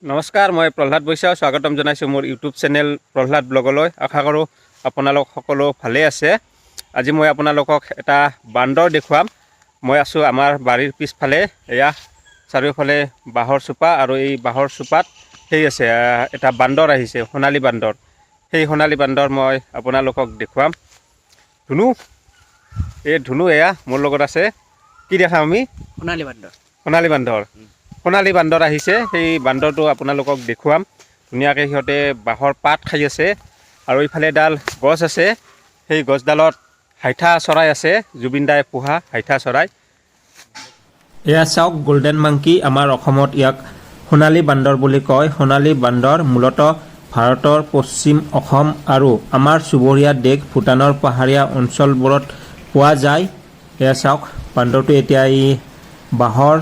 নমস্কাৰ, মই প্ৰহ্লাদ বৈশ্য স্বাগতম জনাইছোঁ মোৰ ইউটিউব চেনেল প্ৰহ্লাদ ব্লগলৈ। আশা কৰোঁ আপোনালোক সকলো ভালেই আছে। আজি মই আপোনালোকক এটা বান্দৰ দেখুৱাম। মই আছোঁ আমাৰ বাৰীৰ পিছফালে। এয়া চাৰিওফালে বাঁহৰ চোপা আৰু এই বাঁহৰ চোপাত সেই আছে এটা বান্দৰ আহিছে, সোণালী বান্দৰ। সেই সোণালী বান্দৰ মই আপোনালোকক দেখুৱাম। ধুনু, এই ধুনু এয়া মোৰ লগত আছে। কি দেখাম আমি? সোণালী বান্দৰ। সোণালী বান্দৰ। সোণালী বান্দৰ আহিছে, সেই বান্দৰটো আপোনালোকক দেখুৱাম। ধুনীয়াকৈ সিহঁতে বাঁহৰ পাত খাই আছে আৰু এইফালে এডাল গছ আছে, সেই গছডালত হাইঠা চৰাই আছে, জুবিন দাই পোহা হাইঠা চৰাই। এয়া চাওক গল্ডেন মাংকি, আমাৰ অসমত ইয়াক সোণালী বান্দৰ বুলি কয়। সোণালী বান্দৰ মূলতঃ ভাৰতৰ পশ্চিম অসম আৰু আমাৰ চুবুৰীয়া দেশ ভূটানৰ পাহাৰীয়া অঞ্চলবোৰত পোৱা যায়। এয়া চাওক বান্দৰটো এতিয়া এই বাঁহৰ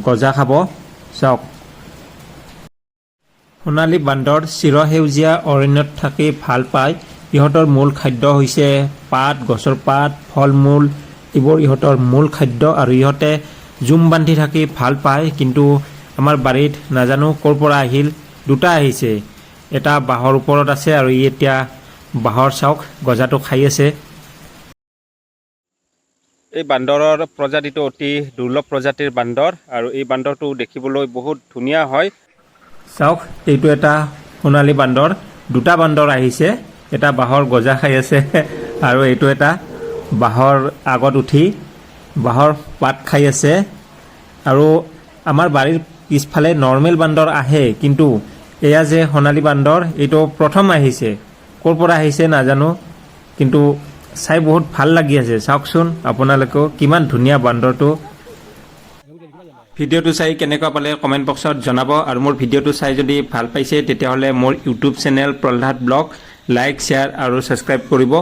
গজা খাব। চাওক, সোণালী বান্দৰ চিৰসেউজীয়া অৰণ্যত থাকি ভাল পায়। ইহঁতৰ মূল খাদ্য হৈছে পাত, গছৰ পাত, ফল মূল, এইবোৰ ইহঁতৰ মূল খাদ্য আৰু ইহঁতে জুম বান্ধি থাকি ভাল পায়। কিন্তু আমাৰ বাৰীত নাজানো ক'ৰ পৰা আহিল, দুটা আহিছে। এটা বাঁহৰ ওপৰত আছে আৰু ই এতিয়া বাঁহৰ চাওক গজাটো খাই আছে। এই বান্দৰৰ প্ৰজাতিটো অতি দুৰ্লভ প্ৰজাতিৰ বান্দৰ আৰু এই বান্দৰটো দেখিবলৈ বহুত ধুনীয়া হয়। চাওক, এইটো এটা সোণালী বান্দৰ। দুটা বান্দৰ আহিছে, এটা বাঁহৰ গজা খাই আছে আৰু এইটো এটা বাঁহৰ আগত উঠি বাঁহৰ পাত খাই আছে। আৰু আমাৰ বাৰীৰ পিছফালে নৰ্মেল বান্দৰ আহে, কিন্তু এয়া যে সোণালী বান্দৰ, এইটো প্ৰথম আহিছে। ক'ৰ পৰা আহিছে নাজানো, কিন্তু চাই বহুত ভাল লাগি আছে। চাওকচোন আপোনালোকেও কিমান ধুনীয়া বান্দৰটো। ভিডিঅ'টো চাই কেনেকুৱা পালে কমেণ্ট বক্সত জনাব আৰু মোৰ ভিডিঅ'টো চাই যদি ভাল পাইছে তেতিয়াহ'লে মোৰ YouTube channel Prahlad blog like, share আৰু ছাবস্ক্ৰাইব কৰিব।